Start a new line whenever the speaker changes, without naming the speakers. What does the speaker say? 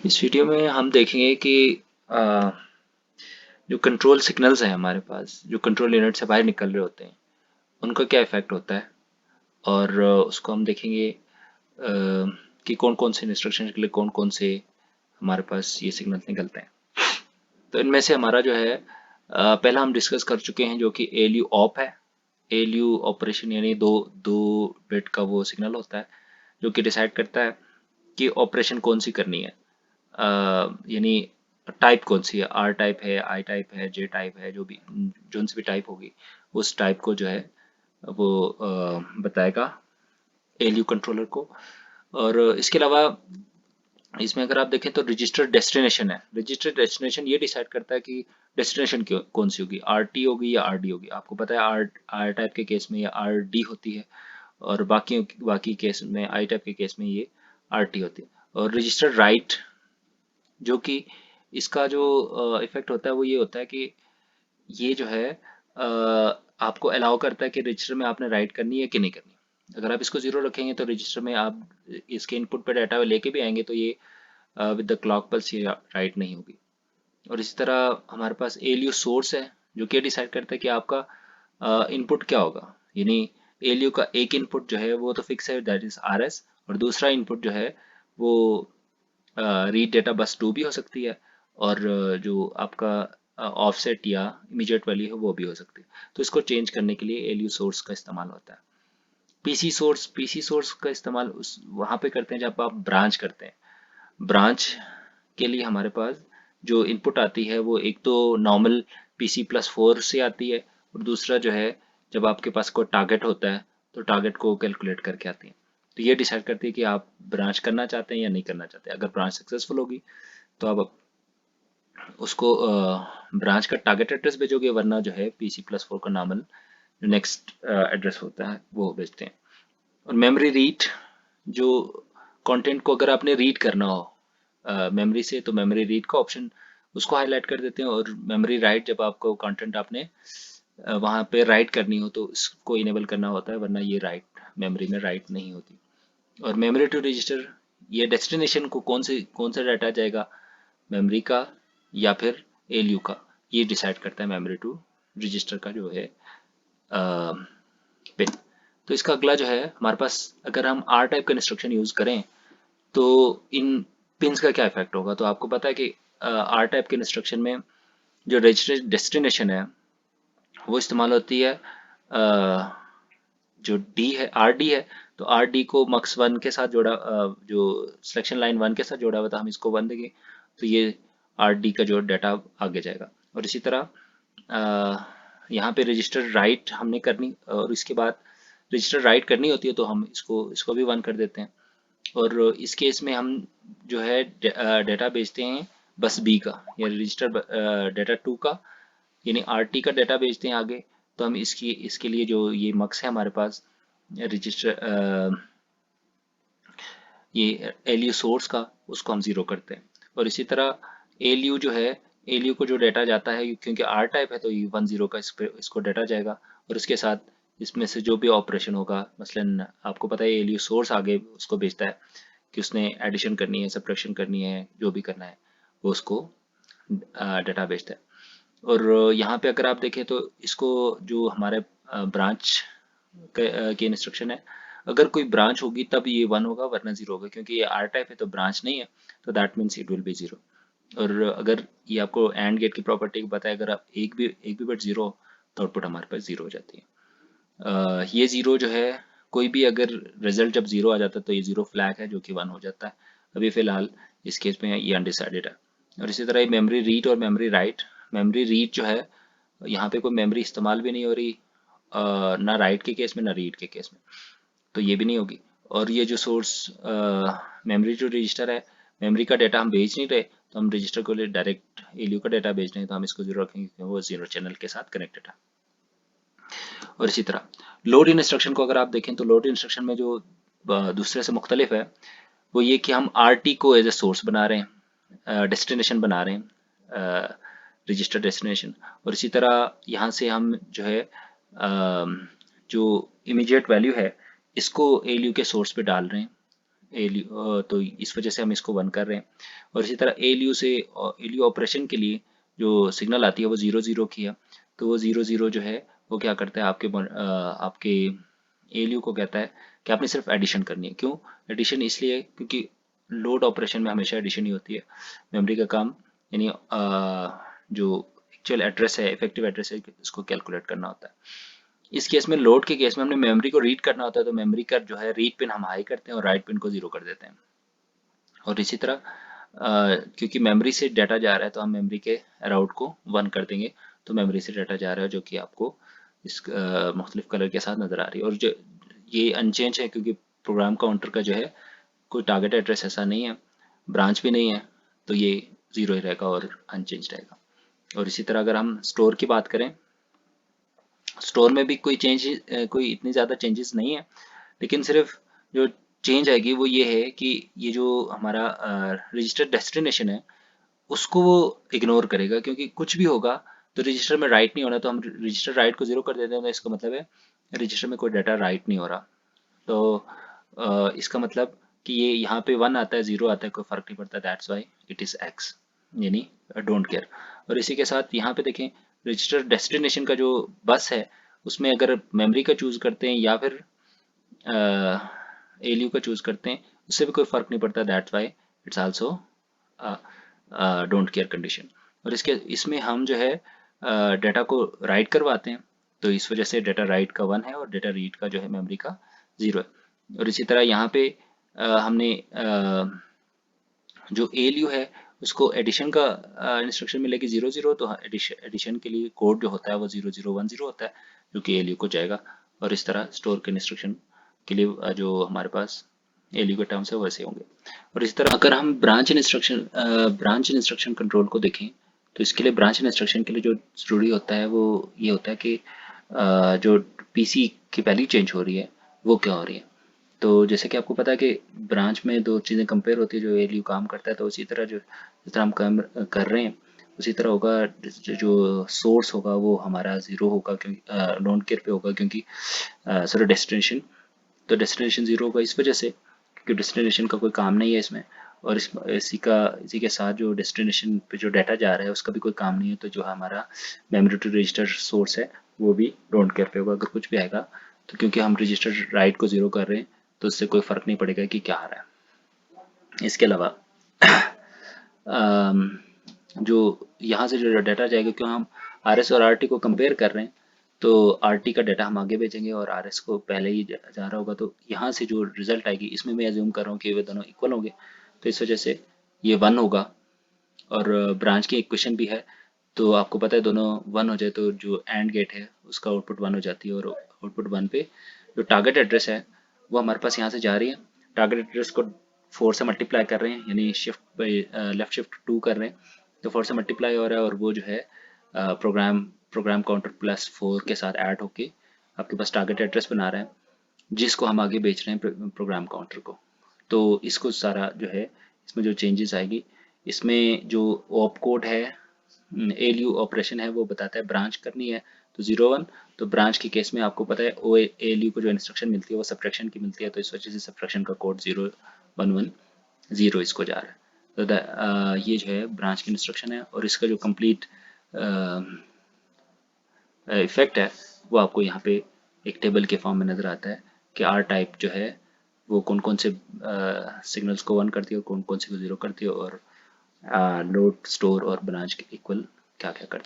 इस वीडियो में हम देखेंगे कि अ, जो कंट्रोल सिग्नल्स हैं हमारे पास, जो कंट्रोल यूनिट से बाहर निकल रहे होते हैं, उनका क्या इफेक्ट होता है। और उसको हम देखेंगे कि कौन कौन से इंस्ट्रक्शन के लिए कौन कौन से हमारे पास ये सिग्नल निकलते हैं। तो इनमें से हमारा जो है पहला हम डिस्कस कर चुके हैं जो कि एलयू ऑप है। एलयू ऑपरेशन यानी दो दो बिट का वो सिग्नल होता है जो कि डिसाइड करता है कि ऑपरेशन कौन सी करनी है। यानी टाइप कौन सी है, आर टाइप है, आई टाइप है, जे टाइप है, जो भी जोन सी भी टाइप होगी उस टाइप को जो है वो बताएगा एलयू कंट्रोलर को। और इसके अलावा इसमें अगर आप देखें तो रजिस्टर डेस्टिनेशन है। रजिस्टर डेस्टिनेशन ये डिसाइड करता है कि डेस्टिनेशन कौन सी होगी, आर टी होगी या आर डी होगी। आपको पता है आर आर टाइप के केस में ये आर डी होती है और बाकी केस में आई टाइप के केस में ये आर टी होती है। और रजिस्टर राइट जो कि इसका जो इफेक्ट होता है वो ये होता है कि ये जो है आपको अलाउ करता है कि रजिस्टर में आपने राइट करनी है कि नहीं करनी। अगर आप इसको जीरो रखेंगे तो रजिस्टर में आप इसके इनपुट पे डाटा लेके भी आएंगे तो ये विद द क्लॉक पल्स ये राइट नहीं होगी। और इसी तरह हमारे पास एलयू सोर्स है जो कि डिसाइड करता है कि आपका इनपुट क्या होगा। यानी एलयू का एक इनपुट जो है वो तो फिक्स है, दैट इज आर एस, और दूसरा इनपुट जो है वो रीड डेटा बस 2 भी हो सकती है, और जो आपका ऑफसेट या इमीडिएट वैल्यू है वो भी हो सकती है। तो इसको चेंज करने के लिए एलयू सोर्स का इस्तेमाल होता है। पीसी सोर्स का इस्तेमाल उस वहाँ पे करते हैं जब आप ब्रांच करते हैं। ब्रांच के लिए हमारे पास जो इनपुट आती है वो एक तो नॉर्मल PC+4 से आती है, और दूसरा जो है जब आपके पास कोई टारगेट होता है तो टारगेट को कैलकुलेट करके आती है। तो ये डिसाइड करती है कि आप ब्रांच करना चाहते हैं या नहीं करना चाहते। अगर ब्रांच सक्सेसफुल होगी तो आप उसको ब्रांच का टारगेट एड्रेस भेजोगे, वरना जो है PC+4 का नॉर्मल जो नेक्स्ट एड्रेस होता है वो भेजते हैं। और मेमोरी रीड, जो कंटेंट को अगर आपने रीड करना हो मेमोरी से तो मेमोरी रीड का ऑप्शन उसको हाईलाइट कर देते हैं। और मेमोरी राइट, जब आपको कंटेंट आपने वहाँ पे राइट करनी हो तो इसको इनेबल करना होता है, वरना ये राइट मेमोरी में राइट नहीं होती। और मेमोरी टू रजिस्टर, ये डेस्टिनेशन को कौन सा डाटा जाएगा, मेमोरी का या फिर एलयू का, ये डिसाइड करता है मेमोरी टू रजिस्टर का जो है पिन। तो इसका अगला जो है हमारे पास, अगर हम आर टाइप का इंस्ट्रक्शन यूज करें तो इन पिंस का क्या इफेक्ट होगा। तो आपको पता है कि आर टाइप के इंस्ट्रक्शन में जो रजिस्टर डेस्टिनेशन है वो इस्तेमाल होती है जो डी है, आर डी है। तो आर डी को मक्स वन के साथ जोड़ा, जो सिलेक्शन लाइन वन के साथ जोड़ा हुआ था हम इसको वन देंगे तो ये आर डी का जो डाटा आगे जाएगा। और इसी तरह यहाँ पे रजिस्टर राइट हमने करनी, और इसके बाद रजिस्टर राइट करनी होती है तो हम इसको इसको भी वन कर देते हैं। और इस केस में हम जो है डेटा भेजते हैं बस बी का, या रजिस्टर डेटा टू का, यानी आर टी का डेटा भेजते हैं आगे। तो हम इसकी इसके लिए जो ये मक्स है हमारे पास रजिस्टर, ये एल यू सोर्स का, उसको हम जीरो करते हैं। और इसी तरह एल यू जो है, एल यू को जो डाटा जाता है क्योंकि आर टाइप है तो ये 1 0 का इसको डाटा जाएगा। और इसके साथ इसमें से जो भी ऑपरेशन होगा, मसलन आपको पता है एल यू सोर्स आगे उसको भेजता है कि उसने एडिशन करनी है, सब्ट्रैक्शन करनी है, जो भी करना है वो उसको डाटा भेजता है। और यहाँ पे अगर आप देखें तो इसको जो हमारे ब्रांच के इंस्ट्रक्शन है, अगर कोई ब्रांच होगी तब ये 1 होगा वरना 0 होगा, क्योंकि ये आर टाइप है तो ब्रांच नहीं है, तो that means it will be 0। और अगर ये आपको एंड गेट की प्रॉपर्टी बताए, अगर आप एक भी बिट 0 तो आउटपुट हमारे पास 0 हो जाती है। ये 0 जो है, कोई भी अगर रिजल्ट जब 0 आ जाता है तो ये 0 फ्लैग है जो कि 1 हो जाता है। अभी फिलहाल इस केस में ये अनडिसाइडेड है। और इसी तरह मेमोरी रीड और मेमोरी राइट, मेमोरी रीड जो है यहाँ पे कोई मेमोरी इस्तेमाल भी नहीं हो रही, ना राइट के केस में ना रीड के केस में, तो ये भी नहीं होगी। और ये जो सोर्स मेमोरी जो रजिस्टर है, मेमोरी का डाटा हम भेज नहीं रहे तो हम रजिस्टर को डायरेक्ट एलयू का डाटा भेज रहे हैं तो हम इसको 0 रखेंगे क्योंकि वो 0 चैनल के साथ कनेक्टेड है। और इसी तरह लोड इंस्ट्रक्शन को अगर आप देखें तो लोड इंस्ट्रक्शन में जो दूसरे से मुख्तलिफ है वो ये कि हम आर टी को एज ए सोर्स बना रहे हैं, डेस्टिनेशन बना रहे हैं, रजिस्टर डेस्टिनेशन। और इसी तरह यहाँ से हम जो है जो इमीडिएट वैल्यू है इसको एलयू के सोर्स पे डाल रहे हैं। ALU, तो इस वजह से हम इसको 1 कर रहे हैं। और इसी तरह ALU ऑपरेशन के लिए जो सिग्नल आती है वो 0 0 की है, तो वो 0 0 जो है वो क्या करता है, आपके ALU को कहता है कि आपने सिर्फ एडिशन करनी है। क्यों एडिशन? इसलिए क्योंकि लोड ऑपरेशन में हमेशा एडिशन ही होती है। मेमोरी का काम यानी जो एक्चुअल एड्रेस है, इफेक्टिव एड्रेस है, इसको कैलकुलेट करना होता है। इस केस में, लोड के केस में, हमने मेमोरी को रीड करना होता है, तो मेमोरी का जो है रीड पिन हम हाई करते हैं और राइट पिन को 0 कर देते हैं। और इसी तरह क्योंकि मेमोरी से डाटा जा रहा है तो हम मेमोरी के राउट को 1 कर देंगे, तो मेमोरी से डाटा जा रहा है जो कि आपको इस मुख्तलिफ कलर के साथ नज़र आ रही है। और जो ये अनचेंज है क्योंकि प्रोग्राम काउंटर का जो है कोई टारगेट एड्रेस ऐसा नहीं है, ब्रांच भी नहीं है, तो ये 0 ही रहेगा और अनचेंज रहेगा। और इसी तरह अगर हम स्टोर की बात करें, स्टोर में भी कोई इतनी ज़्यादा चेंजेस नहीं है, लेकिन सिर्फ जो चेंज आएगी वो ये है कि ये जो हमारा रजिस्टर डेस्टिनेशन है उसको वो इग्नोर करेगा, क्योंकि कुछ भी होगा तो रजिस्टर में राइट नहीं होना, तो हम रजिस्टर राइट को 0 कर देते हैं, तो इसका मतलब है रजिस्टर में कोई डाटा राइट नहीं हो रहा। तो इसका मतलब कि ये यहाँ पे 1 आता है, 0 आता है, कोई फर्क नहीं पड़ता, that's why it is x, यानी डोंट केयर। और इसी के साथ यहाँ पे देखें, रजिस्टर डेस्टिनेशन का जो बस है उसमें अगर मेमोरी का चूज़ करते हैं या फिर ALU का चूज़ करते हैं, उससे भी कोई फ़र्क नहीं पड़ता, that's why it's also don't care condition. और इसमें हम जो है डाटा को राइट करवाते हैं, तो इस वजह से डाटा राइट का 1 है और डाटा रीड का जो है मेमोरी का 0 है। और इसी तरह यहाँ पे हमने जो ALU है उसको एडिशन का इंस्ट्रक्शन मिलेगी 0 0, तो एडिशन के लिए कोड जो होता है वो 0 0 1 0 होता है, जो कि ALU को जाएगा। और इस तरह स्टोर के इंस्ट्रक्शन के लिए जो हमारे पास ALU के टर्म्स है वैसे होंगे। और इसी तरह अगर हम ब्रांच इंस्ट्रक्शन कंट्रोल को देखें, तो इसके लिए ब्रांच इंस्ट्रक्शन के लिए जो ज़रूरी होता है वो ये होता है कि जो PC की वैल्यू चेंज हो रही है वो क्या हो रही है। तो जैसे कि आपको पता है कि ब्रांच में दो चीज़ें कंपेयर होती है, जो ALU काम करता है, तो उसी तरह जिस तरह हम काम कर रहे हैं उसी तरह होगा। जो सोर्स होगा वो हमारा 0 होगा, क्योंकि डोंट केयर पे होगा, क्योंकि सॉरी डेस्टिनेशन, तो डेस्टिनेशन 0 होगा इस वजह से क्योंकि डेस्टिनेशन का कोई काम नहीं है इसमें। और इसी के साथ जो डेस्टिनेशन पे जो डाटा जा रहा है उसका भी कोई काम नहीं है, तो जो हमारा मेमोरी टू रजिस्टर सोर्स है वो भी डोंट केयर पे होगा। अगर कुछ भी आएगा तो क्योंकि हम रजिस्टर राइट को 0 कर रहे हैं तो उससे कोई फ़र्क नहीं पड़ेगा कि क्या आ रहा है। इसके अलावा जो यहाँ से जो डाटा जाएगा, क्यों हम RS और RT को कंपेयर कर रहे हैं, तो RT का डाटा हम आगे भेजेंगे और RS को पहले ही जा रहा होगा, तो यहाँ से जो रिजल्ट आएगी इसमें मैं अज्यूम कर रहा हूँ कि वे दोनों इक्वल होंगे, तो इस वजह से ये 1 होगा। और ब्रांच की इक्वेशन भी है, तो आपको पता है दोनों 1 हो जाए तो जो एंड गेट है उसका आउटपुट 1 हो जाती है, और आउटपुट 1 पे जो टारगेट एड्रेस है वो हमारे पास यहाँ से जा रही है। टारगेट एड्रेस को 4 से मल्टीप्लाई कर रहे हैं, यानी लेफ्ट शिफ्ट 2 कर रहे हैं, तो 4 से मल्टीप्लाई हो रहा है और वो जो है प्रोग्राम काउंटर +4 के साथ ऐड होके आपके पास टारगेट एड्रेस बना रहा है, जिसको हम आगे बेच रहे हैं प्रोग्राम काउंटर को। तो इसको सारा जो है इसमें जो चेंजेस आएगी, इसमें जो ऑप कोड है, ALU ऑपरेशन है, वो बताता है ब्रांच करनी है तो 0 1, तो ब्रांच के केस में आपको पता है ओ ALU को जो इंस्ट्रक्शन मिलती है वो सब्ट्रैक्शन की मिलती है, तो इस वजह से सब्ट्रैक्शन का कोड 0 1 1 0 इसको जा रहा है। तो ये जो है ब्रांच की इंस्ट्रक्शन है, और इसका जो कंप्लीट इफेक्ट है वो आपको यहाँ पे एक टेबल के फॉर्म में नज़र आता है कि R टाइप जो है वो कौन कौन से सिग्नल्स को 1 करती है और कौन कौन से को 0 करती है, और लोड, स्टोर और ब्रांच के इक्वल क्या क्या करती है।